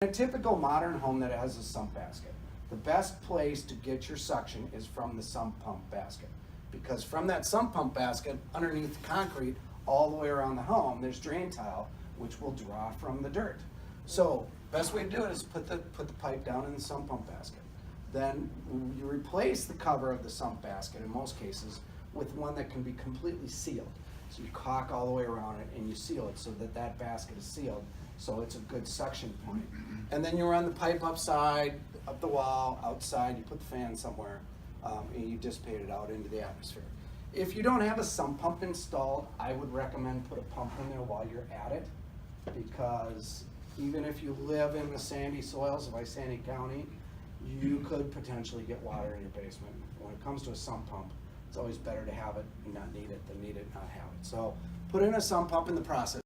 In a typical modern home that has a sump basket, the best place to get your suction is from the sump pump basket. Because from that sump pump basket, underneath the concrete, all the way around the home, there's drain tile, which will draw from the dirt. So, best way to do it is put the pipe down in the sump pump basket. Then you replace the cover of the sump basket, in most cases, with one that can be completely sealed. So you caulk all the way around it and you seal it so that that basket is sealed, so it's a good suction point. And then you run the pipe upside, up the wall, outside, you put the fan somewhere, and you dissipate it out into the atmosphere. If you don't have a sump pump installed, I would recommend put a pump in there while you're at it, because even if you live in the sandy soils of Isani County, you could potentially get water in your basement. When it comes to a sump pump, it's always better to have it and not need it than need it and not have it. So put in a sump pump in the process.